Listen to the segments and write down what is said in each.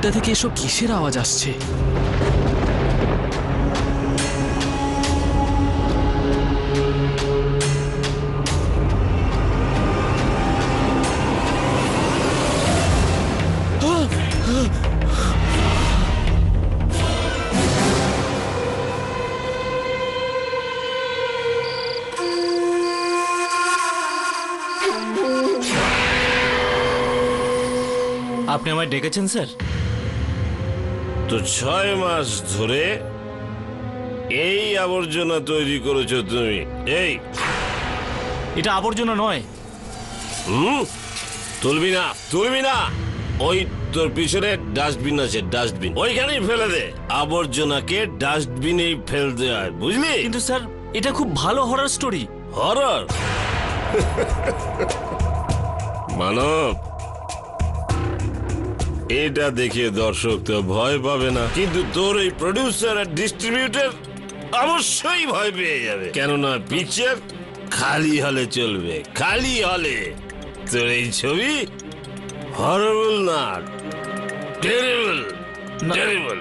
ওইটা থেকে এসব কিসের আওয়াজ আসছে? আপনি আমায় ডেকেছেন স্যার? তো 6 মাস ধরে এই আবর্জনা তৈরি করেছো তুমি। এই এটা আবর্জনা নয়। তুলবি না, তুলবি না। ওই তোর পিছনে ডাস্টবিন আছে, ডাস্টবিন ওইখানেই ফেলে দে। আবর্জনাকে ডাস্টবিনেই ফেলতে হয়, বুঝলি? কিন্তু স্যার এটা খুব ভালো হরর স্টোরি। হরর? মানব, এটা দেখে দর্শক তো ভয় পাবে না, কিন্তু তোর এই প্রডিউসার আর ডিস্ট্রিবিউটর অবশ্যই ভয় পেয়ে যাবে। কেননা পিকচার খালি হলে চলবে, খালি হলে। তোর এই ছবি হরবল না, টেরিবল, টেরিবল।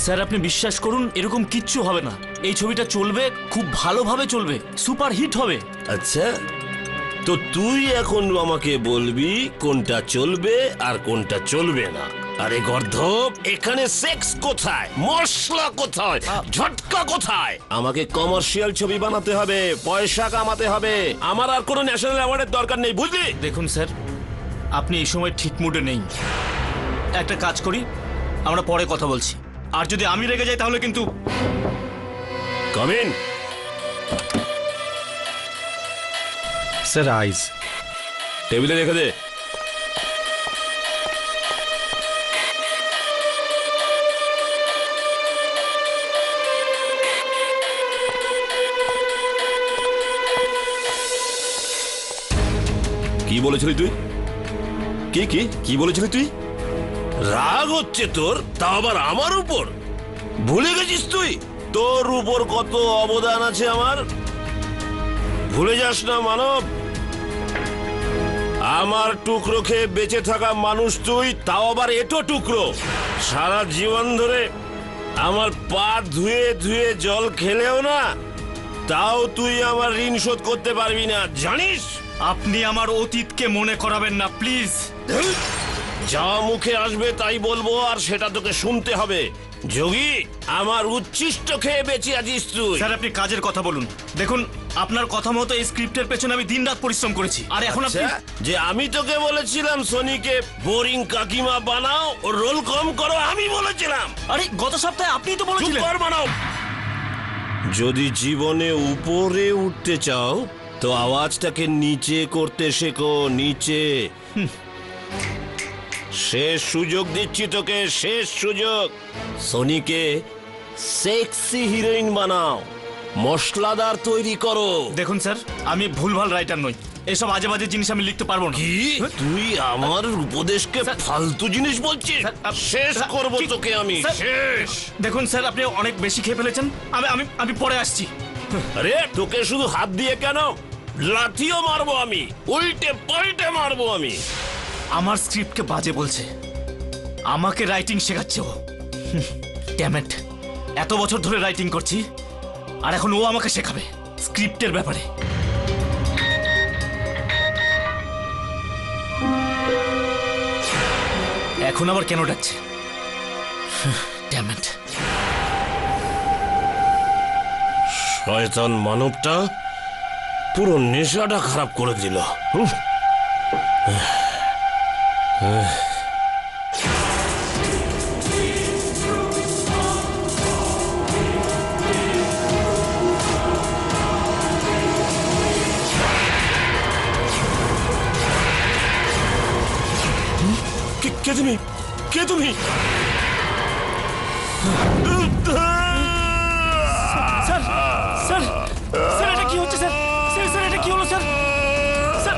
স্যার আপনি বিশ্বাস করুন, এরকম কিচ্ছু হবে না। এই ছবিটা চলবে, খুব ভালোভাবে চলবে, সুপার হিট হবে। আচ্ছা, তো তুই এখন আমাকে বলবি কোনটা চলবে আর কোনটা চলবে না। আরে গর্ধপ, এখানে সেক্স কোথায়, মশলা কোথায়, ঝটকা কোথায়? আমাকে কমার্শিয়াল ছবি বানাতে হবে, পয়সা কামাতে হবে। আমার আর কোনো ন্যাশনাল অ্যাওয়ার্ডের দরকার নেই, বুঝলি? দেখুন স্যার, আপনি এই সময় ঠিক মুডে নেই। একটা কাজ করি, আমরা পরে কথা বলছি। আর যদি আমি রেগে যাই তাহলে কিন্তু। Come in. স্যার আইস টেবিলে রেখে দে। কি বলেছিলি তুই? কি কি কি বলেছিলি তুই? রাগ হচ্ছে তোর, তা আবার আমার উপর? ভুলে গেছিস তুই তোর উপর কত অবদান আছে আমার? ভুলে যাস না মানব। আমার টুকরো খেয়ে বেঁচে থাকা মানুষ তুই, তাও আবার এটো টুকরো। সারা জীবন ধরে আমার পা ধুয়ে ধুয়ে জল খেলেও না, তাও তুই আমার ঋণ শোধ করতে পারবি না, জানিস? আপনি আমার অতীতকে মনে করাবেন না প্লিজ। যা মুখে আসবে তাই বলবো, আর সেটা তোকে শুনতে হবে। যোগী, আমার উচ্ছিষ্ট খেয়ে বেঁচে আছিস তুই। স্যার আপনি কাজের কথা বলুন। দেখুন, আপনার কথা মতো এই স্ক্রিপ্টের পেছনে আমি দিনরাত পরিশ্রম করেছি। আর এখন আপনি। যে আমি তোকে বলেছিলাম সনিকে বোরিং কাকিমা বানাও, ও রোল কম করো, আমি বলেছিলাম। আরে গত সপ্তাহে আপনিই তো বলেছিলেন। চুপ কর বানাও। যদি জীবনে উপরে উঠতে চাও তো আওয়াজটাকে নিচে করতে শেখো, নিচে। শেষ সুযোগ দিচ্ছি তোকে, শেষ সুযোগ। সনিকে সেক্সি হিরোইন বানাও, মশলাদার তৈরি করো। দেখুন স্যার, আমি ভুলভাল রাইটার নই। এসব আজে বাজে জিনিস আমি লিখতে পারবো না। কি তুই আমার উপদেশকে ফালতু জিনিস বলছিস? শেষ করব তোকে আমি, শেষ। দেখুন স্যার, আপনি অনেক বেশি খেয়ে ফেলেছেন। আমি পরে আসছি। আরে তোকে শুধু হাত দিয়ে কেন, লাঠিও মারবো আমি, উল্টে পাল্টে মারবো আমি। আমার স্ক্রিপ্টকে বাজে বলছে, আমাকে রাইটিং শেখাচ্ছে ও। ড্যাম ইট, এত বছর ধরে রাইটিং করছি, আর এখন ও আমাকে শেখাবে স্ক্রিপ্টের ব্যাপারে। এখন আবার কেন ডাকছে? Damn it. শয়তান মানবটা পুরো নেশাটা খারাপ করে দিল। কে তুমি? কে তুমি? স্যার স্যার স্যার, এটা কি হচ্ছে স্যার? স্যার স্যার, এটা কি হলো স্যার? স্যার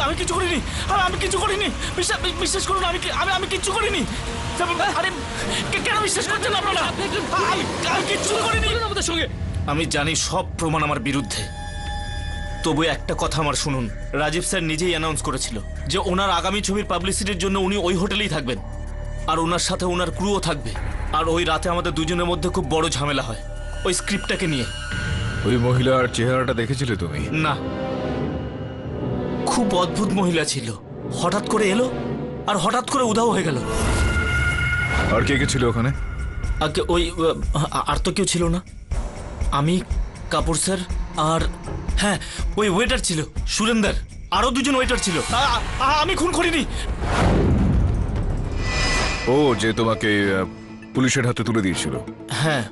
আমি কিছু করিনি। আমি আমি কিছু করিনি, বিশ্বাস করুন, আমি কিচ্ছু করিনি। আরে কেন বিশ্বাস করছেন আপনারা? আমি কিচ্ছু করিনি আমাদের সঙ্গে। আমি জানি সব প্রমাণ আমার বিরুদ্ধে, তবু একটা কথা আমার শুনুন। রাজীব স্যার নিজেই অ্যানাউন্স করেছিল যে ওনার আগামী ছবির পাবলিসিটির জন্য উনি ওই হোটেলেই থাকবেন, আর ওনার সাথে ওনার ক্রুও থাকবে। আর ওই রাতে আমাদের দুজনের মধ্যে খুব বড় ঝামেলা হয় ওই স্ক্রিপ্টটাকে নিয়ে। ওই মহিলার চেহারাটা দেখেছিলে তুমি? না, খুব অদ্ভুত মহিলা ছিল, হঠাৎ করে এলো আর হঠাৎ করে উধাও হয়ে গেল। আর কে কে ছিল ওখানে? আগে ওই আর তো কেউ ছিল না, আমি, কাপুর স্যার, আর হ্যাঁ ওই ওয়েটার ছিল সুরেন্দার, আরো দুজন ওয়েটার ছিল। আমি খুন করিনি। ও যে তোমাকে পুলিশের হাতে তুলে দিয়েছিল? হ্যাঁ,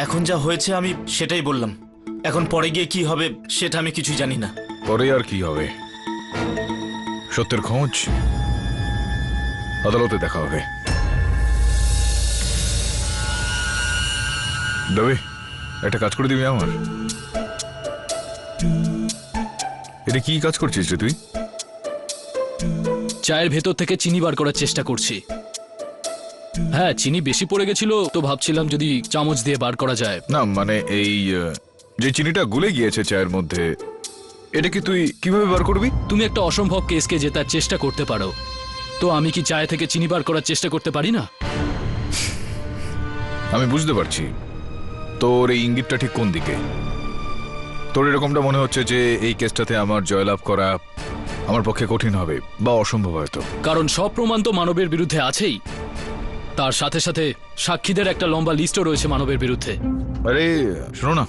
এখন যা হয়েছে আমি সেটাই বললাম। এখন পরে গিয়ে কি হবে সেটা আমি কিছুই জানি না। পরে আর কি হবে? সত্যের খোঁজ আদালতে দেখা হবে। দেবে একটা কাজ করে দিবি আমার? এটা কি কাজ করছিস রে তুই? চায়ের ভেতর থেকে চিনি বার করার চেষ্টা করছি। হ্যাঁ, চিনি বেশি পড়ে গেছিল, তো ভাবছিলাম যদি চামচ দিয়ে বার করা যায়। না মানে এই যে চিনিটা গুলে গিয়েছে চায়ের মধ্যে, এটা কি তুই কিভাবে বার করবি? তুমি একটা অসম্ভব কেসকে জেতার চেষ্টা করতে পারো, তো আমি কি চায় থেকে চিনি বার করার চেষ্টা করতে পারি না? আমি বুঝতে পারছি তোর এই ইঙ্গিতটা ঠিক কোন দিকে। তোর এরকমটা মনে হচ্ছে যে এই কেসটাতে আমার জয়লাভ করা আমার পক্ষে কঠিন হবে বা অসম্ভব হয়তো। কারণ সব প্রমাণ তো মানবের বিরুদ্ধে আছেই, তার সাথে সাথে সাক্ষীদের একটা লম্বা লিস্টও রয়েছে মানবের বিরুদ্ধে। আরে শোনো না,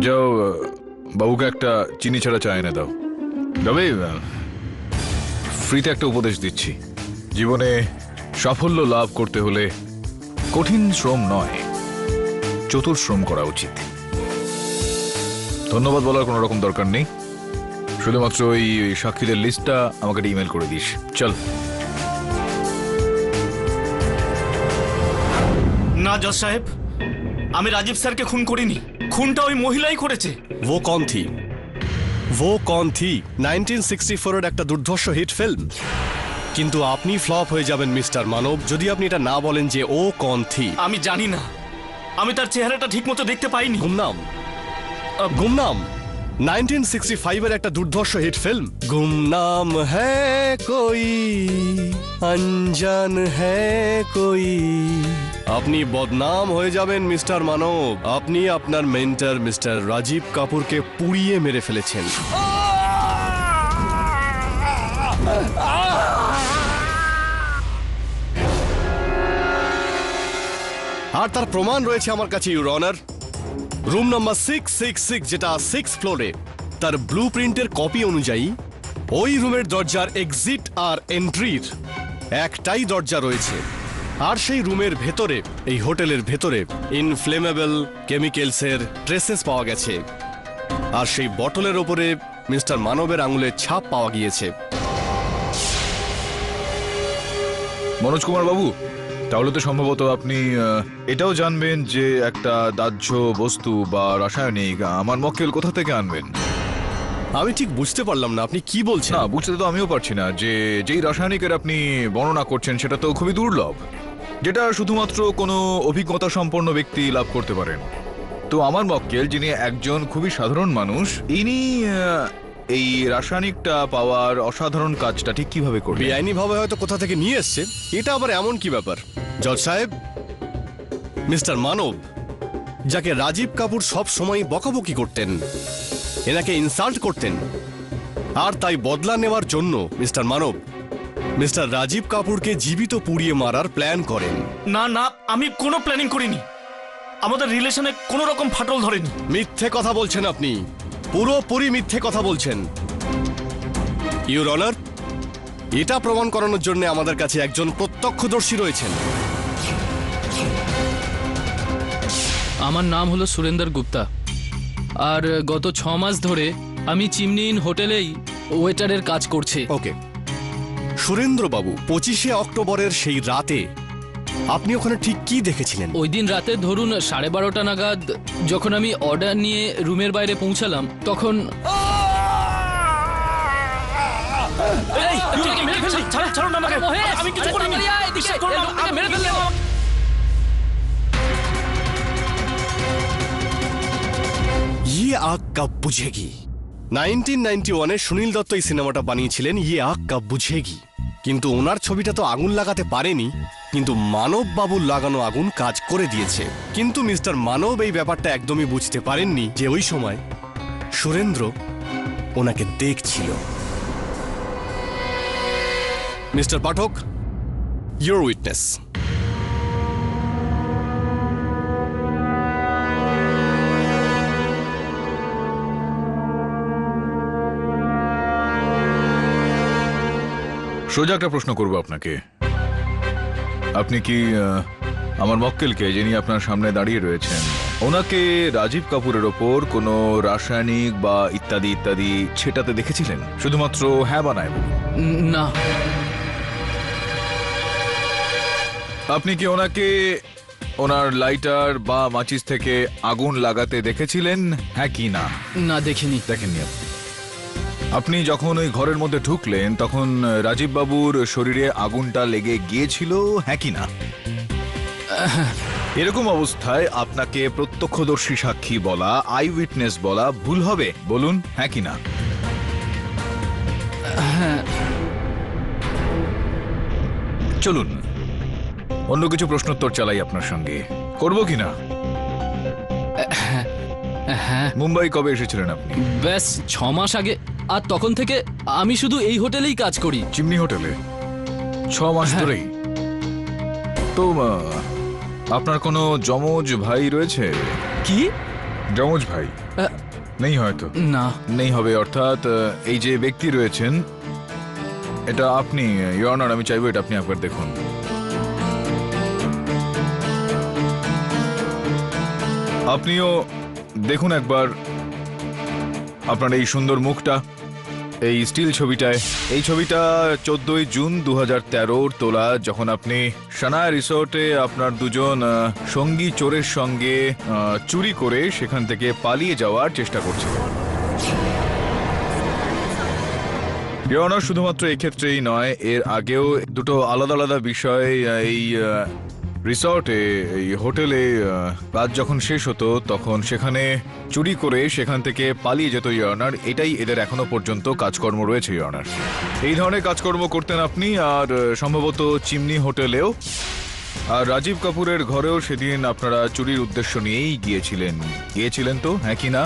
যাও বাবুকে একটা চিনি ছাড়া চা এনে দাও। তবে ফ্রিতে একটা উপদেশ দিচ্ছি, জীবনে সাফল্য লাভ করতে হলে কঠিন শ্রম নয়, চতুর শ্রম করা উচিত। ধন্যবাদ বলার কোনো রকম দরকার নেই, শুধুমাত্র ওই সাক্ষীদের লিস্টটা আমাকে ইমেল করে দিস। চল। না জজ সাহেব, আমি রাজীব স্যারকে খুন করিনি, খুনটা ওই মহিলাই করেছে। वो कौन थी 1964 এর একটা দুর্ধর্ষ হিট ফিল্ম। কিন্তু আপনি ফ্লপ হয়ে যাবেন মিস্টার মানব যদি আপনি এটা না বলেন যে ও কौन थी। আমি জানি না, আমি তার চেহারাটা ঠিক মতো দেখতে পাইনি। গুমনাম 1965 এর একটা দুর্ধর্ষ হিট ফিল্ম। গুমনাম হ্যায় কোই অনজান হ্যায় কোই। আপনি বদনাম হয়ে যাবেন মিস্টার মানব। আপনি আপনার মেন্টর মিস্টার রাজীব কাপুরকে পুড়িয়ে মেরে ফেলেছেন। আর তার প্রমাণ রয়েছে আমার কাছে, ইউর অনার। রুম নাম্বার 666 যেটা 6th ফ্লোরে, তার ব্লু প্রিন্টের কপি অনুযায়ী ওই রুমের দরজার এক্সিট আর এন্ট্রির একটাই দরজা রয়েছে। আর সেই রুমের ভেতরে, এই হোটেলের ভেতরে ইনফ্লেমেবল কেমিক্যালসের ট্রেসেস পাওয়া গেছে। আর সেই বটলের ওপরে মিস্টার মানবের আঙুলের ছাপ পাওয়া গিয়েছে। মনোজ কুমার বাবু, তাহলে তো সম্ভবত আপনি এটাও জানবেন যে একটা দাহ্য বস্তু বা রাসায়নিক আমার মক্কেল কোথা থেকে আনবেন। আমি ঠিক বুঝতে পারলাম না আপনি কি বলছেন। না, বুঝতে তো আমিও পারছি না যে যেই রাসায়নিকের আপনি বর্ণনা করছেন সেটা তো খুবই দুর্লভ, যেটা শুধুমাত্র কোনো অভিজ্ঞতা সম্পন্ন ব্যক্তি লাভ করতে পারেন। তো আমার মক্কেল, যিনি একজন খুবই সাধারণ মানুষ, ইনি এই রাসায়নিকটা পাওয়ার অসাধারণ কাজটা ঠিক কিভাবে করবেন? বেআইনি ভাবে হয়তো কোথা থেকে নিয়ে এসছে। এটা আবার এমন কি ব্যাপার জজ সাহেব? মিস্টার মানব, যাকে রাজীব কাপুর সব সময় বকাবকি করতেন, এনাকে ইনসাল্ট করতেন, আর তাই বদলা নেওয়ার জন্য মিস্টার মানব মিস্টার রাজীব কাপুরকে জীবিত পুড়িয়ে মারার প্ল্যান করেন। না না, আমি কোনো প্ল্যানিং করিনি, আমাদের রিলেশনে কোনো রকম ফাটল ধরেনি। মিথ্যে কথা বলছেন আপনি, পুরোপুরি মিথ্যে কথা বলছেন ইউর অনার। এটা প্রমাণ করানোর জন্য আমাদের কাছে একজন প্রত্যক্ষদর্শী রয়েছেন। আমার নাম হলো সুরেন্দর গুপ্তা, আর গত 6 মাস ধরে আমি চিমনি ইন হোটেলেই ওয়েটারের কাজ করছি। ওকে সুরেন্দ্র বাবু, 25শে অক্টোবরের সেই রাতে আপনি ওখানে ঠিক কি দেখেছিলেন? ওই দিন রাতে ধরুন 12:30 নাগাদ যখন আমি অর্ডার নিয়ে রুমের বাইরে পৌঁছালাম, তখন এই, তুই কি মেরে ফেললি? ছাড়ুন আমাকে। আমি কিছু করিনি। বিশ্বাস করুন, আমি মেরে ফেললাম। ইয়ে আগ কাব বুঝেগি 1991-এ সুনীল দত্ত এই সিনেমাটা বানিয়েছিলেন ইয়ে আগ কাব বুঝেগি। কিন্তু ওনার ছবিটা তো আগুন লাগাতে পারেনি, কিন্তু মানব বাবুর লাগানো আগুন কাজ করে দিয়েছে। কিন্তু মিস্টার মানব এই ব্যাপারটা একদমই বুঝতে পারেননি যে ওই সময় সুরেন্দ্র ওনাকে দেখছিল। Mister Pathak, your witness. সোজা একটা প্রশ্ন করবো আপনাকে। আপনি কি আমার মক্কেলকে, যিনি আপনার সামনে দাঁড়িয়ে রয়েছেন, ওনাকে রাজীব কাপুরের ওপর কোনো রাসায়নিক বা ইত্যাদি ইত্যাদি ছেটাতে দেখেছিলেন? শুধুমাত্র হ্যাঁ বা না বলুন। না। আপনি কি ওনাকে ওনার লাইটার বা মাচিস থেকে আগুন লাগাতে দেখেছিলেন? হ্যাঁ কি না? না, দেখিনি। দেখেননি আপনি? আপনি যখন ওই ঘরের মধ্যে ঢুকলেন তখন রাজীব বাবুর শরীরে আগুনটা লেগে গিয়েছিল, হ্যাঁ কি না? এরকম অবস্থায় আপনাকে প্রত্যক্ষদর্শী সাক্ষী বলা, আই উইটনেস বলা ভুল হবে? বলুন হ্যাঁ কি না? চলুন অন্য কিছু প্রশ্নোত্তর চালাই আপনার সঙ্গে, করবো কিনা? হ্যাঁ। মুম্বাই কবে এসেছিলেন আপনি? ব্যাস 6 মাস আগে। আর তখন থেকে আমি শুধু এই হোটেলেই কাজ করি। চিমনি হোটেলে 6 মাস ধরেই? তো আপনার কোনো যমজ ভাই রয়েছে? কি? যমজ ভাই নেই হয়তো? না। নেই হবে অর্থাৎ এই যে ব্যক্তি রয়েছেন এটা আপনি, ইওর অনার, আমি চাইবো এটা আপনি একবার দেখুন। আপনিও দেখুন একবার আপনার এই সুন্দর মুখটা এই স্টিল ছবিটায়। এই ছবিটা 14ই জুন 2013 তোলা, যখন আপনি সানায়া রিসোর্টে আপনার দুজন সঙ্গী চোরের সঙ্গে চুরি করে সেখান থেকে পালিয়ে যাওয়ার চেষ্টা করছিলেন। ইওর অনার, শুধুমাত্র এই ক্ষেত্রেই নয়, এর আগেও দুটো আলাদা আলাদা বিষয় এই রিসর্টে, এই হোটেলে কাজ যখন শেষ হতো তখন সেখানে চুরি করে সেখান থেকে পালিয়ে যেত ইওর অনার। এটাই এদের এখনো পর্যন্ত কাজকর্ম রয়েছে ইওর অনার। এই ধরনের কাজকর্ম করতেন আপনি, আর সম্ভবত চিমনি হোটেলেও আর রাজীব কাপুরের ঘরেও সেদিন আপনারা চুরির উদ্দেশ্য নিয়েই গিয়েছিলেন তো, হ্যাঁ কি না?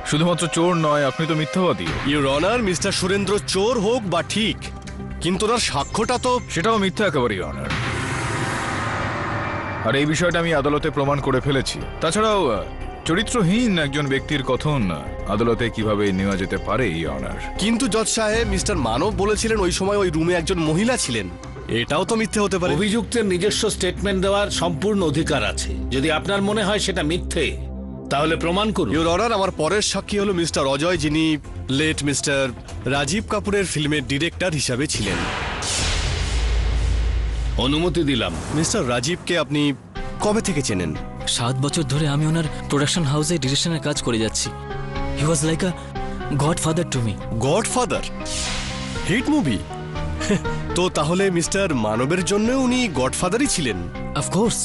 শুধুমাত্র চোর নয়, আপনি তো মিথ্যাবাদী। ইউর অনার, মিস্টার সুরেন্দ্র চোর হোক বা ঠিক, কিন্তু ওনার সাক্ষ্যটা তো সেটাও মিথ্যা একেবারেই অনার। আর এই বিষয়টা আমি আদালতে প্রমাণ করে ফেলেছি। তাছাড়াও চরিত্রহীন একজন ব্যক্তির কথন আদালতে কিভাবে নেওয়া যেতে পারে এই অনার? কিন্তু জজ সাহেব, মিস্টার মানব বলেছিলেন ওই সময় ওই রুমে একজন মহিলা ছিলেন। এটাও তো মিথ্যে হতে পারে। অভিযুক্তের নিজস্ব স্টেটমেন্ট দেওয়ার সম্পূর্ণ অধিকার আছে। যদি আপনার মনে হয় সেটা মিথ্যে, তাহলে প্রমাণ করুন। ইউর অনার, আমার পরের সাক্ষী হলো মিস্টার অজয়, যিনি লেট মিস্টার রাজীব কাপুরের ফিল্মের ডিরেক্টর হিসাবে ছিলেন। অনুমতি দিলাম। মিস্টার রাজীবকে আপনি কবে থেকে চেনেন? 7 বছর ধরে আমি ওনার প্রোডাকশন হাউসে ডিরেকশনের কাজ করে যাচ্ছি। He was like a godfather to me. Godfather? Hit movie? তো তাহলে মিস্টার মানবের জন্য উনি গডফাদারই ছিলেন? অফকোর্স।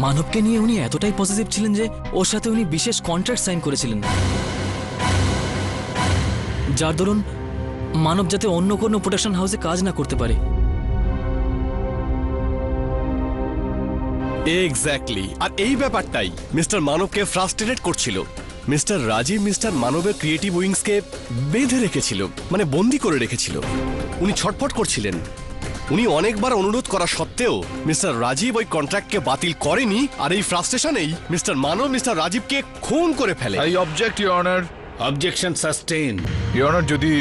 মানবকে নিয়ে উনি এতটাই পজিটিভ ছিলেন যে ওর সাথে উনি বিশেষ কন্ট্রাক্ট সাইন করেছিলেন, যার দরুন মানব যাতে অন্য কোনো প্রোডাকশন হাউসে কাজ না করতে পারে। এক্স্যাক্টলি। আর এই ব্যাপারটাই মিস্টার মানবকে ফ্রাস্ট্রেটেড করছিল। মিস্টার রাজীব মিস্টার মানবের ক্রিয়েটিভ উইংসকে বেঁধে রেখেছিল, মানে বন্দি করে রেখেছিল। উনি ছটফট করছিলেন। উনি অনেকবার অনুরোধ করা সত্ত্বেও মিস্টার রাজীব ওই কন্ট্রাক্টকে বাতিল করেনি। আর এই ফ্রাস্ট্রেশনেই মিস্টার মানব মিস্টার রাজীবকে খুন করে ফেলে। I object your honour. Objection sustain. Your honour, যদি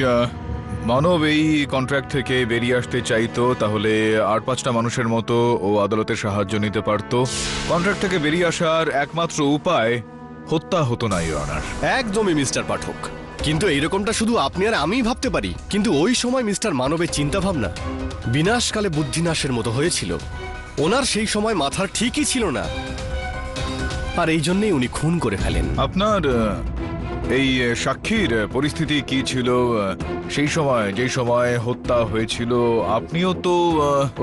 মানব এই কন্ট্রাক্ট থেকে বেরিয়ে আসতে চাইতো তাহলে আর 5টা মানুষের মতো ও আদালতের সাহায্য নিতে পারতো। কন্ট্রাক্ট থেকে বেরিয়ে আসার একমাত্র উপায় হত্যা হতো না ইওর অনার। একদমই মিস্টার পাঠক, কিন্তু এইরকমটা শুধু আপনি আর আমিই ভাবতে পারি। কিন্তু ওই সময় মিস্টার মানবের চিন্তা ভাবনা বিনাশকালে বুদ্ধিনাশের মতো হয়েছিল। ওনার সেই সময় মাথার ঠিকই ছিল না, আর এই জন্যই উনি খুন করে ফেলেন। আপনার এই সাক্ষীর পরিস্থিতি কি ছিল সেই সময়, যে সময় হত্যা হয়েছিল? আপনিও তো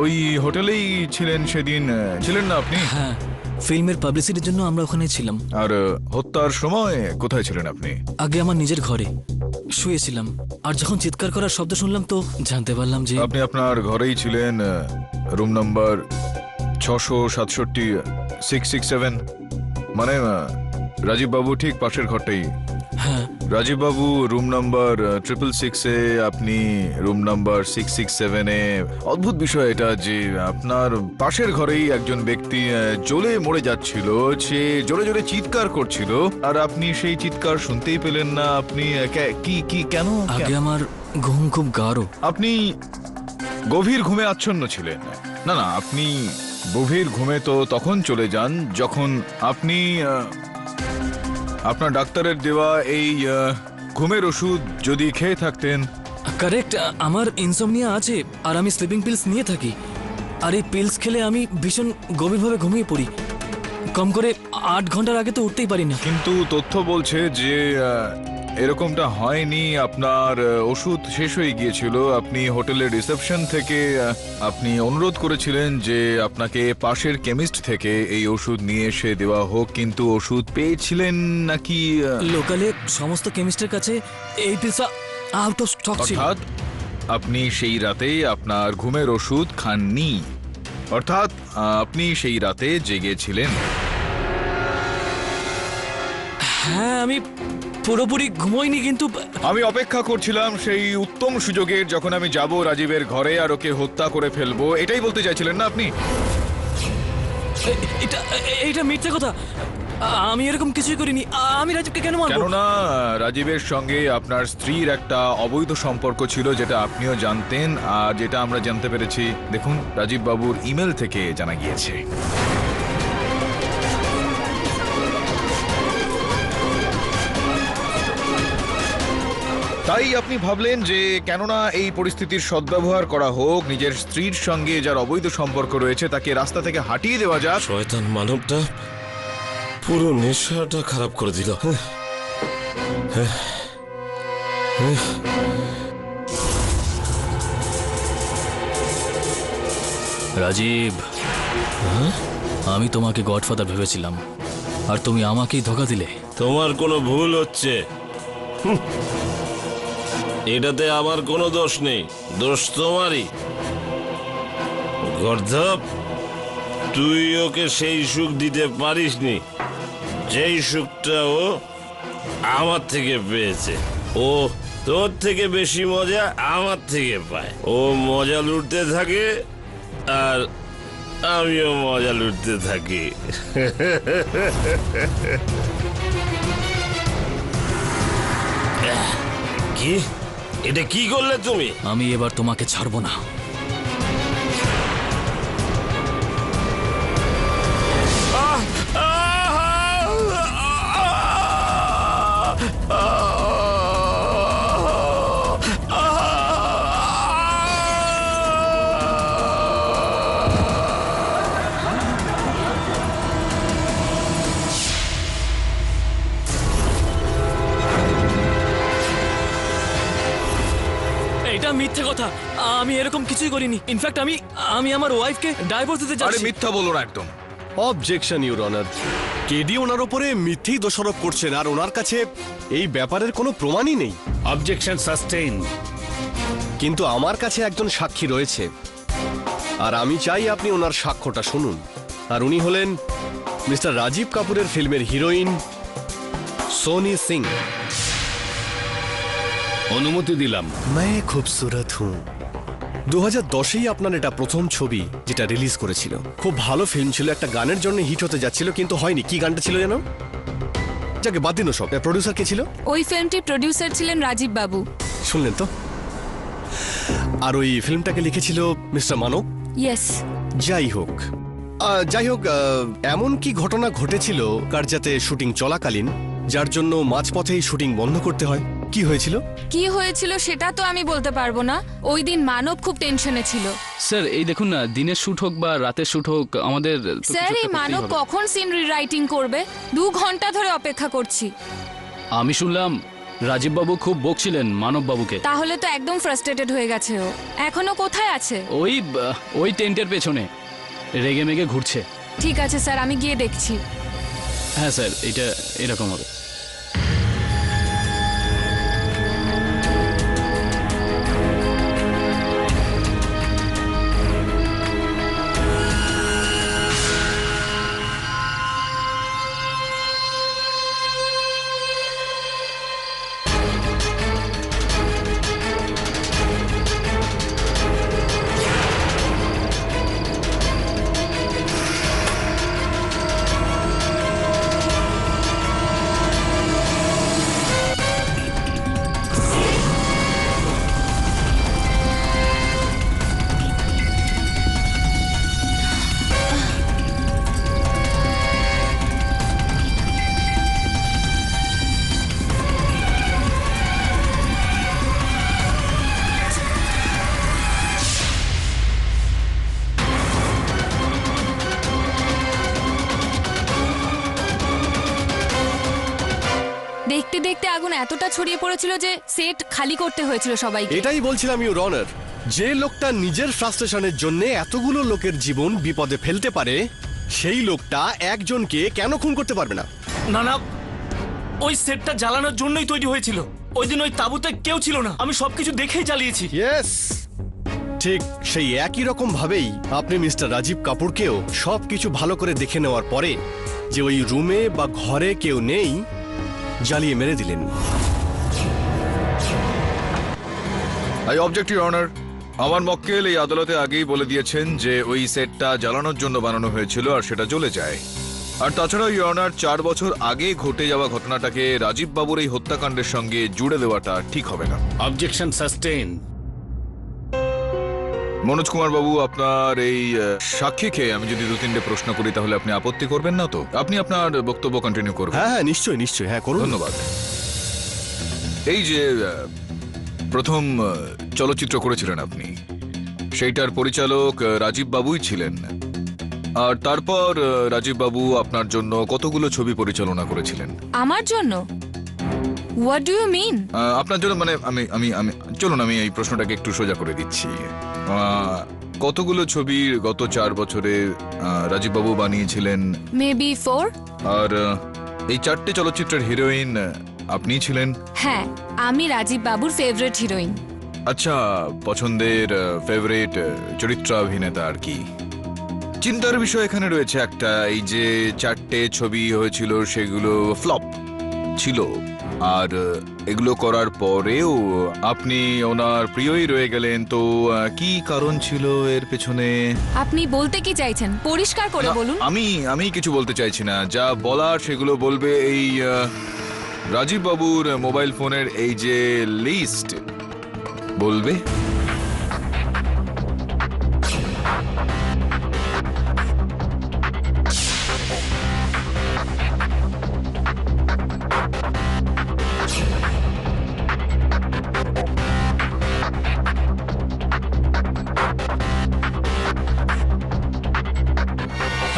ওই হোটেলেই ছিলেন সেদিন, ছিলেন না আপনি? হ্যাঁ, ফিল্মের পাবলিসিটির জন্য আমরা ওখানে ছিলাম। আর হত্যার সময় কোথায় ছিলেন আপনি? আগে আমার নিজের ঘরে শুয়েছিলাম, আর যখন চিৎকার করার শব্দ শুনলাম তো জানতে পারলাম যে আপনি আপনার ঘরেই ছিলেন, রুম নাম্বার 667, 667, মানে রাজীব বাবু ঠিক পাশের ঘরটাই। হ্যাঁ, রাজীব বাবু রুম নাম্বার 666-এ, আপনি রুম নাম্বার 667-এ। অদ্ভুত বিষয় এটা যে আপনার পাশের ঘরেই একজন ব্যক্তি জ্বলে মরে যাচ্ছিল, সে জোরে জোরে চিৎকার করছিল, আর আপনি সেই চিৎকার শুনতেই পেলেন না। আপনি কি কেন? আগে আমার ঘুম খুব গাঢ়। আপনি গভীর ঘুমে আচ্ছন্ন ছিলেন। না না, আপনি গভীর ঘুমে তো তখন চলে যান যখন আপনি আপনার ডাক্তারের দেওয়া এই ঘুমের ওষুধ যদি খেয়ে থাকতেন। কারেক্ট, আমার ইনসোমনিয়া আছে আর আমি স্লিপিং পিলস নিয়ে থাকি, আর এই পিলস খেলে আমি ভীষণ গভীরভাবে ঘুমিয়ে পড়ি। কম করে 8 ঘন্টার আগে তো উঠতেই পারি না। কিন্তু তথ্য বলছে যে এরকমটা হয়নি, আপনার ওষুধ শেষ হয়ে গিয়েছিল। আপনি হোটেলের রিসেপশন থেকে আপনি অনুরোধ করেছিলেন যে আপনাকে পাশের কেমিস্ট থেকে এই ওষুধ নিয়ে এসে দেওয়া হোক, কিন্তু ওষুধ পেয়েছিলেন নাকি? লোকালে সমস্ত কেমিস্টের কাছে এই পিলস আউট অফ স্টক ছিল। অর্থাৎ আপনি সেই রাতে আপনার ঘুমের ওষুধ খাননি, অর্থাৎ আপনি সেই রাতে জেগেছিলেন। হ্যাঁ, আমি পুরোপুরি ঘুমোইনি, কিন্তু আমি অপেক্ষা করছিলাম সেই উত্তম সুযোগের, যখন আমি যাব রাজীবের ঘরে আর ওকে হত্যা করে ফেলবো। এটাই বলতে চাইছিলেন না আপনি? এটা মিথ্যে কথা, আমি এরকম কিছুই করিনি। আমি রাজীবকে কেন মারবো? কেননা রাজীবের সঙ্গে আপনার স্ত্রীর একটা অবৈধ সম্পর্ক ছিল, যেটা আপনিও জানতেন আর যেটা আমরা জানতে পেরেছি, দেখুন, রাজীব বাবুর ইমেল থেকে জানা গিয়েছে। তাই আপনি ভাবলেন যে কেননা এই পরিস্থিতির সদ্ব্যবহার করা হোক, নিজের স্ত্রীর সঙ্গে যার অবৈধ সম্পর্ক রয়েছে তাকে রাস্তা থেকে হাঁটিয়ে দেওয়া যাক। শয়তান মানবটা পুরো নেশাটা খারাপ করে দিল। রাজীব, আমি তোমাকে গডফাদার ভেবেছিলাম, আর তুমি আমাকেই ধোঁকা দিলে। তোমার কোনো ভুল হচ্ছে, এটাতে আমার কোনো দোষ নেই, দোষ তোমারই। গর্ধপ, তুই ওকে সেই সুখ দিতে পারিসনি যেই সুখটা ও আমার থেকে পেয়েছে। ও তোর থেকে বেশি মজা আমার থেকে পায়। ও মজা লুটতে থাকে আর আমিও মজা লুটতে থাকি। কি? এটা কি করলে তুমি? আমি এবার তোমাকে ছাড়বো না। এটা মিথ্যে কথা, আমি এরকম কিছুই করিনি। ইনফ্যাক্ট আমি আমার ওয়াইফকে ডাইভোর্স দিতে আরে যাচ্ছি। মিথ্যা বলো না একদম। অবজেকশন ইউর অনার, কেডি ওনার উপরে মিথ্যেই দোষারোপ করছেন, আর ওনার কাছে এই ব্যাপারের কোনো প্রমাণই নেই। Objection sustain. কিন্তু আমার কাছে একজন সাক্ষী রয়েছে, আর আমি চাই আপনি ওনার সাক্ষ্যটা শুনুন। আর উনি হলেন মিস্টার রাজীব কাপুরের ফিল্মের হিরোইন সোনি সিং। অনুমতি দিলাম। मैं खूबसूरत हूँ 2010-এই আপনার এটা প্রথম ছবি যেটা রিলিজ করেছিল। খুব ভালো ফিল্ম ছিল, একটা গানের জন্য হিট হতে যাচ্ছিল, কিন্তু হয়নি। কি গানটা ছিল যেন? যাকে বাদ দিন সব। প্রডিউসার কে ছিল? ওই ফিল্মটির প্রডিউসার ছিলেন রাজীব বাবু। শুনলেন তো? আর ওই ফিল্মটাকে লিখেছিল মিস্টার মানব। ইয়েস। যাই হোক, এমন কি ঘটনা ঘটেছিল কার যাতে শুটিং চলাকালীন, যার জন্য মাঝপথেই শুটিং বন্ধ করতে হয়? কি হয়েছিল? কি হয়েছিল সেটা তো আমি বলতে পারবো না। ওই দিন মানব খুব টেনশনে ছিল। স্যার, এই দেখুন না, দিনের শুট হোক বা রাতের শুট হোক, আমাদের তো স্যার, কিছু এই একটা করতেই মানব হবে। কখন সিন রিরাইটিং করবে? 2 ঘন্টা ধরে অপেক্ষা করছি। আমি শুনলাম রাজীব বাবু খুব বকছিলেন মানব বাবুকে। তাহলে তো একদম ফ্রাস্ট্রেটেড হয়ে গেছে ও। এখনো কোথায় আছে? ওই টেন্টের পেছনে রেগে মেগে ঘুরছে। ঠিক আছে স্যার, আমি গিয়ে দেখছি। হ্যাঁ স্যার, এটা এরকম হবে। দেখতে দেখতে আগুন এতটা ছড়িয়ে পড়েছিল যে সেট খালি করতে হয়েছিল সবাইকে। এটাই বলছিলাম ইউর অনার, যে লোকটা নিজের ফ্রাস্ট্রেশনের জন্য এতগুলো লোকের জীবন বিপদে ফেলতে পারে, সেই লোকটা একজনকে কেন খুন করতে পারবে না? না না, ওই সেটটা জ্বালানোর জন্যই তৈরি হয়েছিল। ওই দিন ওই তাঁবুতে কেউ ছিল না, আমি সবকিছু দেখেই জ্বালিয়েছি। ইয়েস, ঠিক সেই একই রকম ভাবেই আপনি মিস্টার রাজীব কাপুরকেও সবকিছু ভালো করে দেখে নেওয়ার পরে যে ওই রুমে বা ঘরে কেউ নেই, জ্বালিয়ে মেরে দিলেন। I object your honour. আমার মক্কেল এই আদালতে আগেই বলে দিয়েছেন যে ওই সেটটা জ্বালানোর জন্য বানানো হয়েছিল আর সেটা জ্বলে যায়। আর তাছাড়া ইউর অনার 4 বছর আগে ঘটে যাওয়া ঘটনাটাকে রাজীব বাবুর এই হত্যাকাণ্ডের সঙ্গে জুড়ে দেওয়াটা ঠিক হবে না। Objection sustain. মনোজ কুমার বাবু, আপনার এই সাক্ষীকে আমি যদি 2-3টে প্রশ্ন করি তাহলে আপনি আপত্তি করবেন না তো? আপনি আপনার বক্তব্য কন্টিনিউ করবেন। হ্যাঁ হ্যাঁ, নিশ্চয়ই নিশ্চয়ই, হ্যাঁ করুন। ধন্যবাদ। এই যে প্রথম চলচ্চিত্র করেছিলেন আপনি, সেইটার পরিচালক রাজীব বাবুই ছিলেন। আর তারপর রাজীব বাবু আপনার জন্য কতগুলো ছবি পরিচালনা করেছিলেন? আমার জন্য? What do you mean? আপনার জন্য মানে আমি আমি আমি চলুন আমি এই প্রশ্নটাকে একটু সোজা করে দিচ্ছি। কতগুলো ছবি গত 4 বছরে রাজীব বাবু বানিয়েছিলেন? মেবি 4। আর এই 4টে চলচ্চিত্রের হিরোইন আপনিই ছিলেন? হ্যাঁ, আমি রাজীব বাবুর ফেভারিট হিরোইন। আচ্ছা, পছন্দের ফেভারিট চরিত্রাভিনেতা আর কি? চিন্তার বিষয় এখানে রয়েছে একটা, এই যে 4টে ছবি হয়েছিল সেগুলো ফ্লপ ছিল, আর এগুলো করার পরেও আপনি ওনার প্রিয়ই রয়ে গেলেন, তো কি কারণ ছিল এর পেছনে? আপনি বলতে কি চাইছেন পরিষ্কার করে বলুন। আমি কিছু বলতে চাইছি না, যা বলার সেগুলো বলবে এই রাজীব বাবুর মোবাইল ফোনের এই যে লিস্ট বলবে।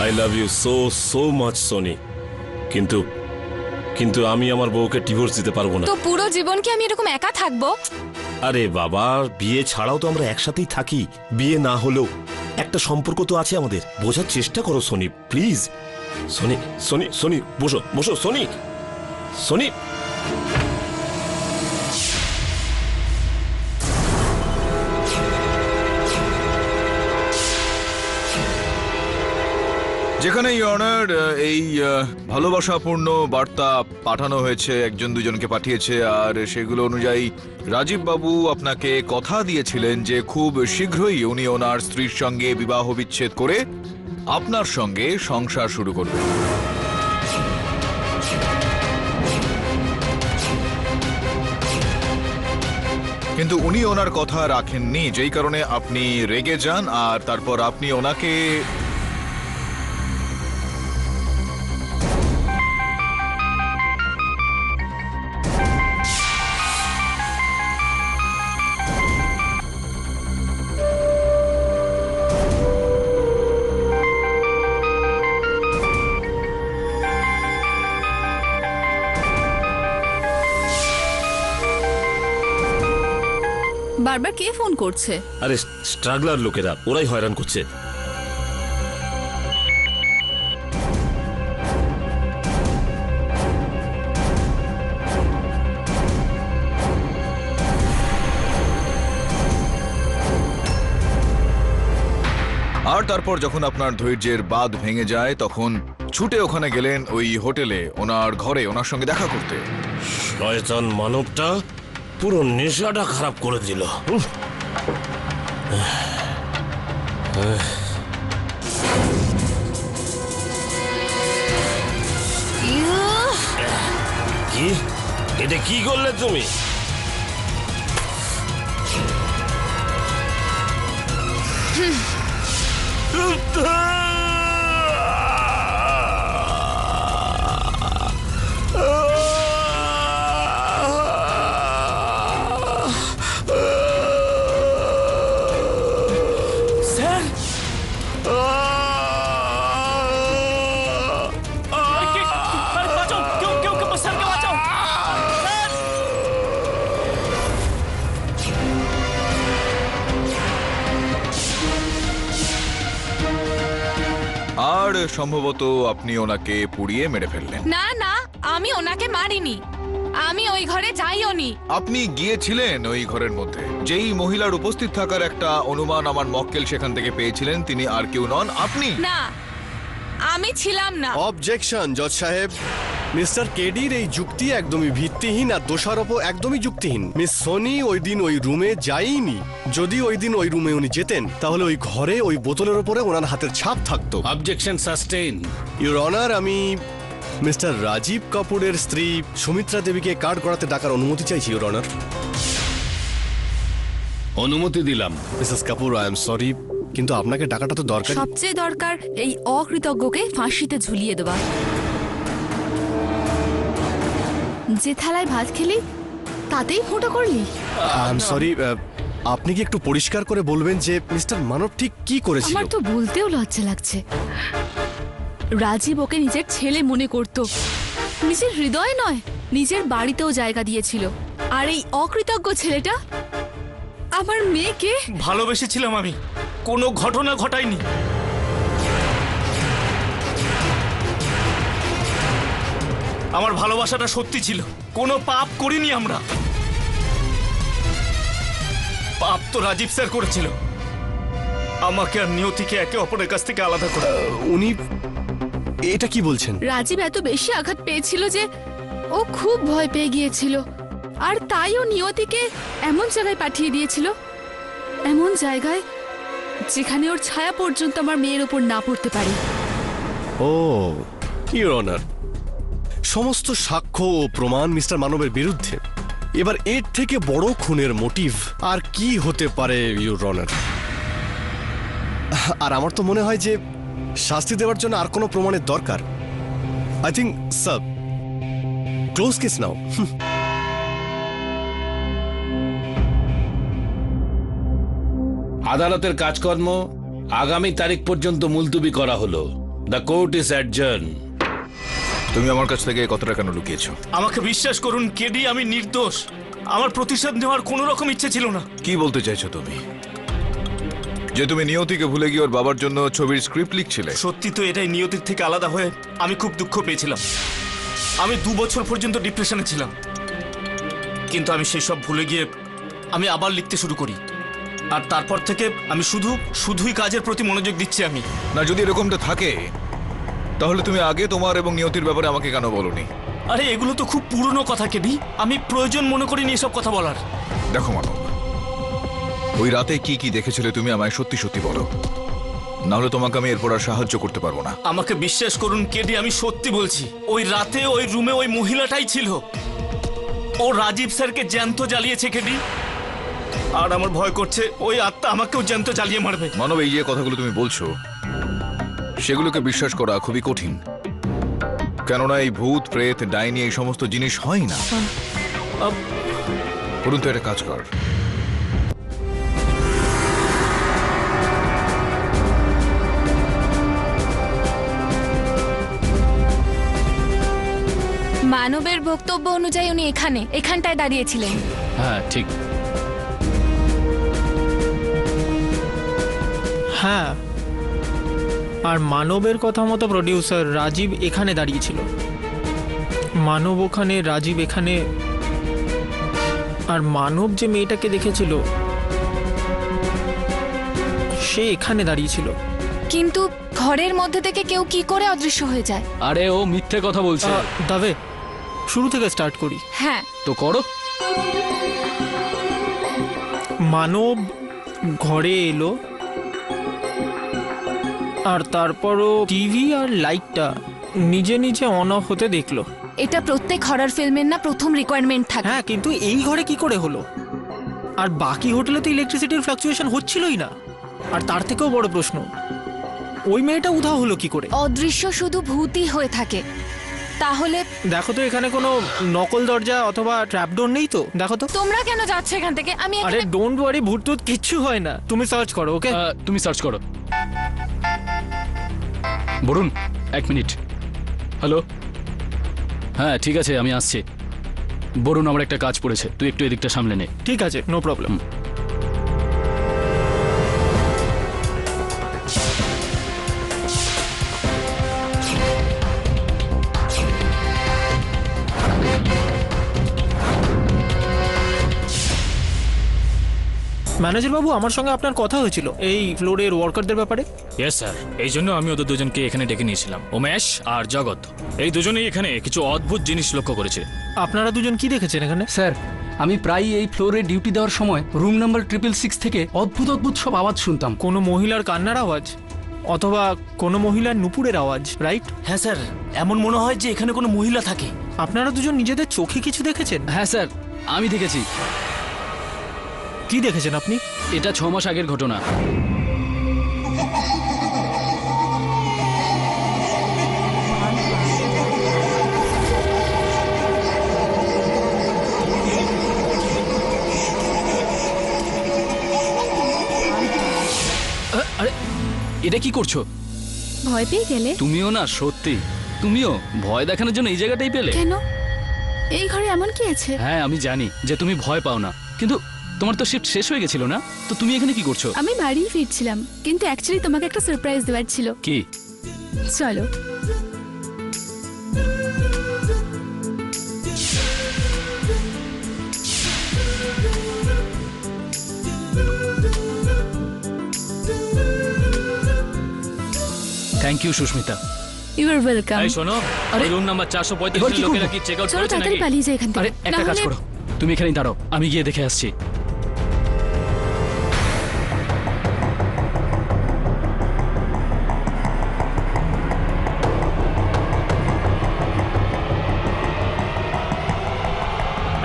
I love you so so much Soni, কিন্তু কিন্তু আমি আমার বউকে ডিভোর্স দিতে পারবো না। তো পুরো জীবন কি আমি এরকম একা থাকবো? আরে বাবা, বিয়ে ছাড়াও তো আমরা একসাথেই থাকি। বিয়ে না হলেও একটা সম্পর্ক তো আছে আমাদের, বোঝার চেষ্টা করো সোনি প্লিজ। সোনি সোনি সোনি বসো বসো সোনি সোনি। যেখানে ইয়নার এই ভালোবাসাপূর্ণ বার্তা পাঠানো হয়েছে, একজন দুজনকে পাঠিয়েছে, আর সেগুলো অনুযায়ী রাজীব বাবু আপনাকে কথা দিয়েছিলেন যে খুব শীঘ্রই উনি ওনার স্ত্রীর সঙ্গে বিবাহ বিচ্ছেদ করে আপনার সঙ্গে সংসার শুরু করবেন। কিন্তু উনি ওনার কথা রাখেননি, যেই কারণে আপনি রেগে যান, আর তারপর আপনি ওনাকে বারবার কে ফোন করছে? আরে স্ট্রাগলার লোকেরা, ওরাই হয়রান করছে। আর তারপর যখন আপনার ধৈর্যের বাঁধ ভেঙে যায় তখন ছুটে ওখানে গেলেন ওই হোটেলে ওনার ঘরে ওনার সঙ্গে দেখা করতে। শয়তান মানবটা পুরো নেশাটা খারাপ করে দিল। কি এটা কি করলে তুমি? স্যার বাঁচাও, কেউ স্যারকে বাঁচাও। আর সম্ভবত আপনি ওনাকে পুড়িয়ে মেরে ফেললেন। না না, আমি ওনাকে মারিনি, আমি ওই ঘরে যাইও নি। আপনি গিয়েছিলেন ওই ঘরের মধ্যে। যেই মহিলার উপস্থিত থাকার একটা অনুমান আমার মক্কেল সেখান থেকে পেয়েছিলেন, তিনি আর কেউ নন, আপনি। না, আমি ছিলাম না। অবজেকশন জজ সাহেব, মিস্টার কেডির এই যুক্তি একদমই ভিত্তিহীন আর দোষারোপ একদমই যুক্তিহীন। মিস সোনি ওই দিন ওই রুমে যায়নি। যদি ওই দিন ওই রুমে উনি যেতেন তাহলে ওই ঘরে ওই বোতলের উপরে ওনার হাতের ছাপ থাকতো। Objection sustain. ইউর অনার, আমি মিস্টার রাজীব কাপুরের স্ত্রী সুমিত্রা দেবীকে কার্ড করাতে ডাকার অনুমতি চাইছি ইউর অনার। অনুমতি দিলাম। Mrs Kapoor, I am sorry, কিন্তু আপনাকে ডাকাটা তো দরকার। সবচেয়ে দরকার এই অকৃতজ্ঞকে ফাঁসিতে ঝুলিয়ে দেওয়া। যে থালায় ভাত খেলি তাতেই ফোঁটা করলি। আই এম সরি, আপনি কি একটু পরিষ্কার করে বলবেন যে মিস্টার মানব ঠিক কি করেছিল? আমার তো বলতেও লজ্জা লাগছে। রাজীব ওকে নিজের ছেলে মনে করত, নিজের হৃদয় নয় নিজের বাড়িতেও জায়গা দিয়েছিল। আর এই অকৃতজ্ঞ ছেলেটা আমার মেয়েকে ভালোবেসেছিলাম আমি, কোনো ঘটনা ঘটাইনি। আমার ভালোবাসাটা সত্যি ছিল, কোনো পাপ করিনি আমরা। পাপ তো রাজীব স্যার করেছিল, আমাকে আর নিয়তিকে একে অপরের কাছ থেকে আলাদা করে। উনি এটা কি বলছেন? রাজীব এত বেশি আঘাত পেয়েছিল যে ও খুব ভয় পেয়ে গিয়েছিল, আর তাই ও নিয়তিকে এমন জায়গায় পাঠিয়ে দিয়েছিল, এমন জায়গায় যেখানে ওর ছায়া পর্যন্ত আমার মেয়ের ওপর না পড়তে পারে। ও ইউর অনার, সমস্ত সাক্ষ্য ও প্রমাণ মিস্টার মানবের বিরুদ্ধে। এবার এর থেকে বড় খুনের মোটিভ আর কি হতে পারে ইউর অনার? আর আমার তো মনে হয় যে শাস্তি দেওয়ার জন্য আর কোনো প্রমাণের দরকার। I think sir, close case now. আদালতের কাজকর্ম আগামী তারিখ পর্যন্ত মুলতুবি করা হলো। The court is adjourn. তুমি আমার কাছ থেকে কতটা কেন লুকিয়েছো? আমাকে বিশ্বাস করুন কেডি, আমি নির্দোষ। আমার প্রতিশোধ নেওয়ার কোনো রকম ইচ্ছে ছিল না। কি বলতে চাইছো তুমি? যে তুমি নিয়তিকে ভুলে গিয়ে ওর বাবার জন্য ছবির স্ক্রিপ্ট লিখছিলে? সত্যি তো এটাই, নিয়তির থেকে আলাদা হয়ে আমি খুব দুঃখ পেয়েছিলাম। আমি 2 বছর পর্যন্ত ডিপ্রেশনে ছিলাম, কিন্তু আমি সেই সব ভুলে গিয়ে আমি আবার লিখতে শুরু করি। আর তারপর থেকে আমি শুধুই কাজের প্রতি মনোযোগ দিচ্ছি আমি। না, যদি এরকমটা থাকে তাহলে তুমি আগে তোমার এবং নিয়তির ব্যাপারে আমাকে কেন বলোনি? আরে এগুলো তো খুব পুরনো কথা কেডি, আমি প্রয়োজন মনে করিনি এসব কথা বলার। দেখো মানব, ওই রাতে কি কি দেখেছিলে তুমি আমায় সত্যি সত্যি বলো, নাহলে তোমাকে আমি এরপর আর সাহায্য করতে পারবো না। আমাকে বিশ্বাস করুন কেডি, আমি সত্যি বলছি। ওই রাতে ওই রুমে ওই মহিলাটাই ছিল। ও রাজীব স্যারকে জ্যান্ত জ্বালিয়েছে কেডি, আর আমার ভয় করছে ওই আত্মা আমাকেও জ্যান্ত জ্বালিয়ে মারবে। মানব, এই যে কথাগুলো তুমি বলছো সেগুলোকে বিশ্বাস করা খুবই কঠিন, কেননা এই ভূত প্রেত ডাইনি এই সমস্ত জিনিস হয় না। বলুন তো, একটা কাজ কর, মানবের বক্তব্য অনুযায়ী উনি এখানটায় দাঁড়িয়েছিলেন। হ্যাঁ ঠিক। হ্যাঁ, আর মানবের কথা মতো প্রডিউসার রাজীব এখানে দাঁড়িয়েছিল। মানব ওখানে, রাজীব এখানে, আর মানব যে মেয়েটাকে দেখেছিল সে এখানে দাঁড়িয়েছিল। কিন্তু ঘরের মধ্যে থেকে কেউ কি করে অদৃশ্য হয়ে যায়? আরে ও মিথ্যে কথা বলছে। দাবে, শুরু থেকে স্টার্ট করি। হ্যাঁ, তো করো। মানব ঘরে এলো, আর তারপরও টিভি আর লাইটটা নিজে নিজে অন অফ হতে দেখলো। এটা প্রত্যেক হরর ফিল্মের না প্রথম রিকোয়ারমেন্ট থাকে। হ্যাঁ, কিন্তু এই ঘরে কি করে হলো? আর বাকি হোটেলে তো ইলেকট্রিসিটির ফ্লাকচুয়েশন হচ্ছিলই না। আর তার থেকেও বড় প্রশ্ন, ওই মেয়েটা উধাও হলো কি করে? অদৃশ্য শুধু ভূতই হয়ে থাকে। তাহলে দেখো তো এখানে কোনো নকল দরজা অথবা ট্র্যাপডোর নেই তো? দেখো তো। তোমরা কেন যাচ্ছ এখান থেকে? আমি আরে এখানে ডোন্ট ওয়ারি, ভূত টুত কিচ্ছু হয় না। তুমি সার্চ করো, ওকে? তুমি সার্চ করো। বরুণ, 1 মিনিট। হ্যালো। হ্যাঁ ঠিক আছে, আমি আসছি। বরুণ, আমার একটা কাজ পড়েছে, তুই একটু এদিকটা সামলে নে। ঠিক আছে, নো প্রবলেম। ম্যানেজার বাবু, আমার সঙ্গে আপনার কথা হয়েছিল এই ফ্লোরের ওয়ার্কারদের ব্যাপারে। ইয়েস স্যার, এই জন্য আমি ওদের দুজনকে এখানে ডেকে নিয়েছিলাম, উমেশ আর জগৎ। এই দুজনেই এখানে কিছু অদ্ভুত জিনিস লক্ষ্য করেছে। আপনারা দুজন কি দেখেছেন এখানে? স্যার, আমি প্রায়ই এই ফ্লোরে ডিউটি দেওয়ার সময় রুম নাম্বার 666 থেকে অদ্ভুত অদ্ভুত সব আওয়াজ শুনতাম। কোনো মহিলার কান্নার আওয়াজ অথবা কোনো মহিলার নুপুরের আওয়াজ, রাইট? হ্যাঁ স্যার, এমন মনে হয় যে এখানে কোনো মহিলা থাকে। আপনারা দুজন নিজেদের চোখে কিছু দেখেছেন? হ্যাঁ স্যার, আমি দেখেছি। কি দেখেছেন আপনি? এটা 6 মাস আগের ঘটনা। আরে এটা কি করছো? ভয় পেয়ে গেলে? তুমিও না, সত্যি তুমিও ভয় দেখানোর জন্য এই জায়গাটাই পেলে? কেন? এই ঘরে এমন কি আছে? হ্যাঁ আমি জানি যে তুমি ভয় পাও না, কিন্তু তোমার তো শিফট শেষ হয়ে গেছিল না? তো তুমি এখানে কি করছো? আমি বাড়ি ফিরছিলাম, কিন্তু অ্যাকচুয়ালি তোমাকে একটা সারপ্রাইজ দেওয়ার ছিল। কি? চলো। Thank you Susmita. You are welcome. এই শোনো, আরে, রুম নাম্বার 435 এর লোকেরা কি চেক আউট চলো করেছে তাড়াতাড়ি নাকি? পালিয়ে যাই এখান আরে থেকে। একটা কাজ করো, তুমি এখানেই দাঁড়াও, আমি গিয়ে দেখে আসছি।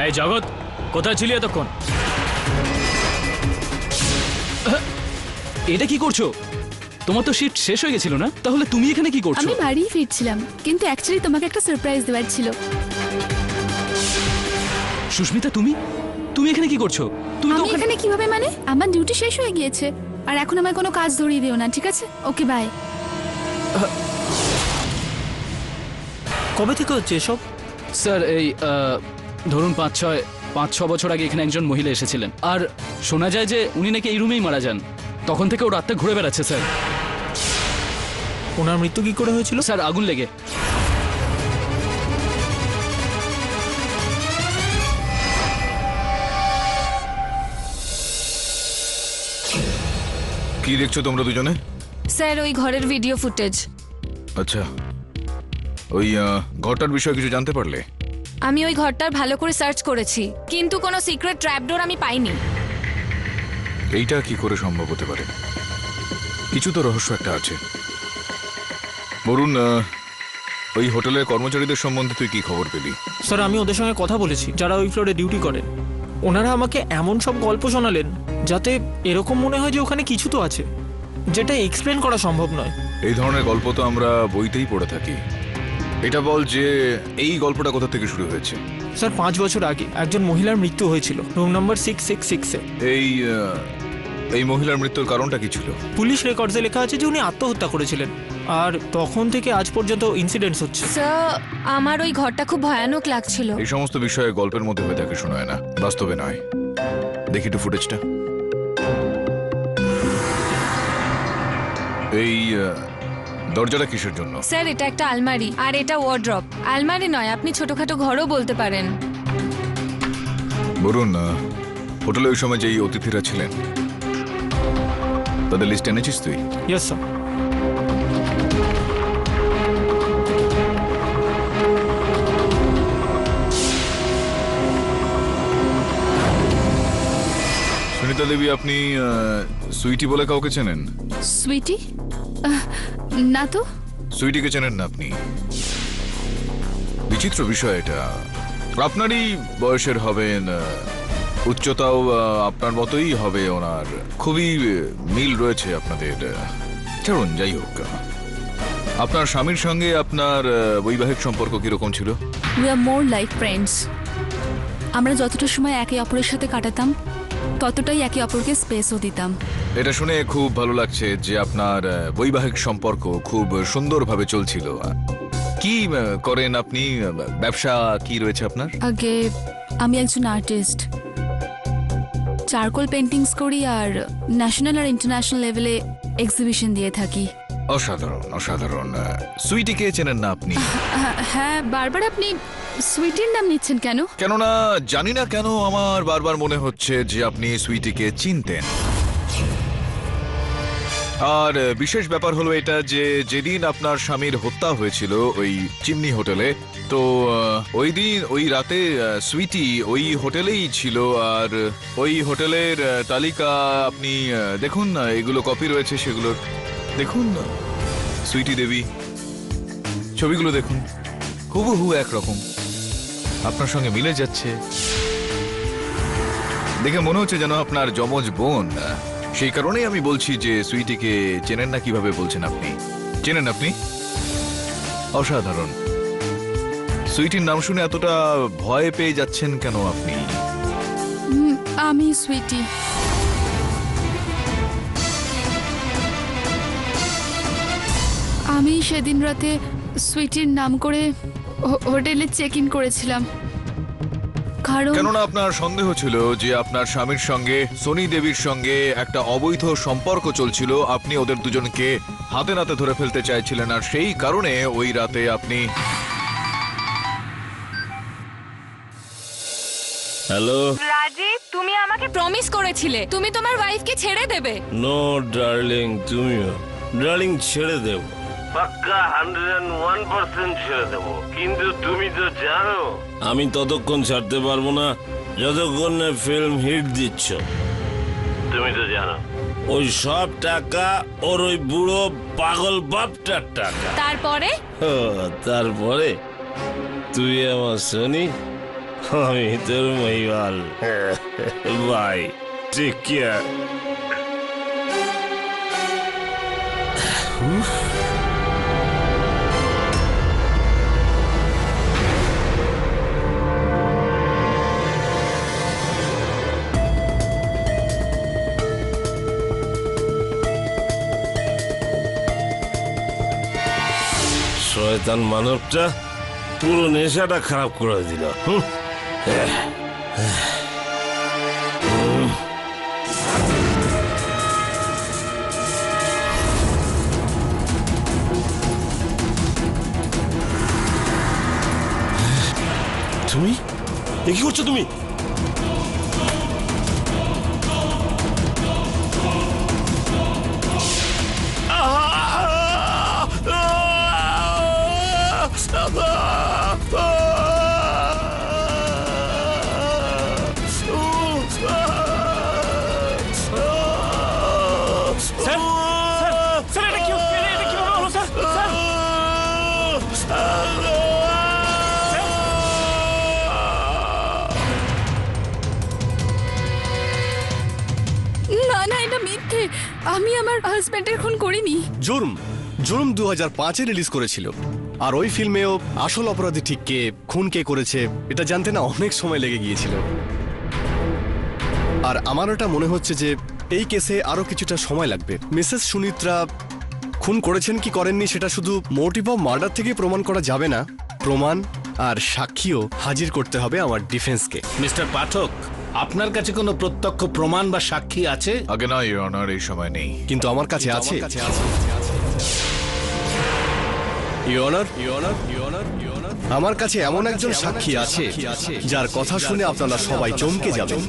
এই জগৎ, কোথায় ছিলি এতক্ষণ? এটা কি করছো? তোমার তো শিফট শেষ হয়ে গেছিল না? তাহলে তুমি এখানে কি করছো? আমি বাড়ি ফিরছিলাম, কিন্তু অ্যাকচুয়ালি তোমাকে একটা সারপ্রাইজ দেওয়ার ছিল। সুস্মিতা, তুমি তুমি এখানে কি করছো? তুমি তো আমি এখানে কিভাবে মানে? আমার ডিউটি শেষ হয়ে গিয়েছে, আর এখন আমার কোনো কাজ ধরিয়ে দিও না, ঠিক আছে? ওকে, বাই। কবে থেকে হচ্ছে এসব? স্যার এই ধরুন 5-6 বছর আগে এখানে একজন মহিলা এসেছিলেন, আর শোনা যায় যে উনি নাকি এই রুমেই মারা যান। তখন থেকে ও রাতে ঘুরে বেড়াচ্ছে স্যার। ওনার মৃত্যু কি করে হয়েছিল? স্যার আগুন লেগে। কি দেখছো তোমরা দুজনে? স্যার ওই ঘরের ভিডিও ফুটেজ। আচ্ছা, ওই ঘরটার বিষয়ে কিছু জানতে পারলে? আমি ওই ঘরটার ভালো করে সার্চ করেছি, কিন্তু কোনো সিক্রেট ট্র্যাপডোর আমি পাইনি। এইটা কি করে সম্ভব হতে পারে? কিছু তো রহস্য একটা আছে। বরুণ, ওই হোটেলের কর্মচারীদের সম্বন্ধে তুই কি খবর পেলি? স্যার, আমি ওদের সঙ্গে কথা বলেছি যারা ওই ফ্লোরে ডিউটি করেন। ওনারা আমাকে এমন সব গল্প শোনালেন যাতে এরকম মনে হয় যে ওখানে কিছু তো আছে, যেটা এক্সপ্লেন করা সম্ভব নয়। এই ধরনের গল্প তো আমরা বইতেই পড়ে থাকি। এটা বল যে এই গল্পটা কোথা থেকে শুরু হয়েছে? স্যার, 5 বছর আগে একজন মহিলার মৃত্যু হয়েছিল রুম নাম্বার 666-এ। এই মহিলার মৃত্যুর কারণটা কি ছিল? পুলিশ রেকর্ডসে লেখা আছে যে উনি আত্মহত্যা করেছিলেন, আর তখন থেকে আজ পর্যন্ত ইনসিডেন্টস হচ্ছে। স্যার, আমার ওই ঘরটা খুব ভয়ানক লাগছিল। এই সমস্ত বিষয়ে গল্পের মধ্যে হয়ে থাকে, শোনায় না, বাস্তবে নয়। দেখি একটু ফুটেজটা। এই দরজাটা কিসের জন্য? স্যার এটা একটা আলমারি আর এটা ওয়ার্ড্রপ। আলমারি নয়, আপনি ছোটখাটো ঘরও বলতে পারেন। বলুন, হোটেলে ওই সময় যেই অতিথিরা ছিলেন তাদের লিস্ট এনেছিস তুই? Yes sir. সুনিতা দেবী, আপনি সুইটি বলে কাউকে চেনেন? সুইটি? না তো। সুইটিকে চেনেন না আপনি? বিচিত্র বিষয় এটা। আপনারই বয়সের হবেন, উচ্চতাও আপনার মতোই হবে ওনার, খুবই মিল রয়েছে আপনাদের। চলুন যাই হোক, আপনার স্বামীর সঙ্গে আপনার বৈবাহিক সম্পর্ক কিরকম ছিল? We are more like friends. আমরা যতটা সময় একে অপরের সাথে কাটাতাম ততটাই একে অপরকে স্পেসও দিতাম। এটা শুনে খুব ভালো লাগছে যে আপনার বৈবাহিক সম্পর্ক খুব সুন্দরভাবে চলছিল। কি করেন আপনি? ব্যবসা কি রয়েছে আপনার? আগে আমি একজন আর্টিস্ট, চারকোল পেন্টিংস করি আর ন্যাশনাল আর ইন্টারন্যাশনাল লেভেলে এক্সিবিশন দিয়ে থাকি। অসাধারণ অসাধারণ। সুইটিকে চেনেন না আপনি? হ্যাঁ, বারবার আপনি সুইটির নাম নিচ্ছেন কেন? কেননা জানি না কেন আমার বারবার মনে হচ্ছে যে আপনি সুইটিকে চিনতেন। আর বিশেষ ব্যাপার হলো এটা যে যেদিন আপনার স্বামীর হত্যা হয়েছিল ওই চিমনি হোটেলে, তো ওই দিন ওই রাতে সুইটি ওই হোটেলেই ছিল। আর ওই হোটেলের তালিকা আপনি দেখুন না, এগুলো কপি রয়েছে সেগুলোর। দেখুন সুইটি দেবী, ছবিগুলো দেখুন, হুবহু একরকম, আপনার সঙ্গে মিলে যাচ্ছে। দেখে মনে হচ্ছে যেন আপনার যমজ বোন। সেই কারণেই আমি বলছি যে সুইটিকে চেনেন না কিভাবে বলছেন আপনি? চেনেন আপনি? অসাধারণ। সুইটির নাম শুনে এতটা ভয় পেয়ে যাচ্ছেন কেন আপনি? আমি সুইটি। আমি সেদিন রাতে সুইটির নাম করে হোটেলে চেক ইন করেছিলাম, কারণ কেননা আপনার সন্দেহ ছিল যে আপনার স্বামীর সঙ্গে সোনি দেবীর সঙ্গে একটা অবৈধ সম্পর্ক চলছিল। আপনি ওদের দুজনকে হাতে নাতে ধরে ফেলতে চাইছিলেন, আর সেই কারণে ওই রাতে আপনি। হ্যালো রাজীব, তুমি আমাকে প্রমিস করেছিলে তুমি তোমার ওয়াইফকে ছেড়ে দেবে। নো ডার্লিং, তুমিও ডার্লিং ছেড়ে দেব, পাক্কা 101% ছেড়ে দেব। কিন্তু তুমি তো জানো আমি ততক্ষণ ছাড়তে পারবো না যতক্ষণ না ফিল্ম হিট দিচ্ছ। তুমি তো জানো ওই সব টাকা ওর ওই বুড়ো পাগল বাপটার টাকা। তারপরে তারপরে তুই আমার শনি, আমি তোর মহিবাল। By, take care. শয়তান মানবটা পুরো নেশাটা খারাপ করে দিল। তুমি কি করছো তুমি? না না, এটা মিথ্যে। আমি আমার হাজবেন্ডের খুন করিনি। জুর্ম 2005-এ রিলিজ করেছিল, আর ওই ফিল্মেও আসল অপরাধী ঠিক কে, খুন কে করেছে এটা জানতে না অনেক সময় লেগে গিয়েছিল। আর আমার এটা মনে হচ্ছে যে এই কেসে আরো কিছুটা সময় লাগবে। মিসেস সুনিত্রা খুন করেছেন কি করেননি সেটা শুধু মোটিভ অফ মার্ডার থেকে প্রমাণ করা যাবে না, প্রমাণ আর সাক্ষীও হাজির করতে হবে আমার ডিফেন্সকে। মিস্টার পাঠক, আপনার কাছে কোনো প্রত্যক্ষ প্রমাণ বা সাক্ষী আছে? আগে না, ইওর অনার, এই সময় নেই। কিন্তু আমার কাছে আছে। ইওনার আমার কাছে এমন একজন সাক্ষী আছে যার কথা শুনে আপনারা সবাই চমকে যাবেন।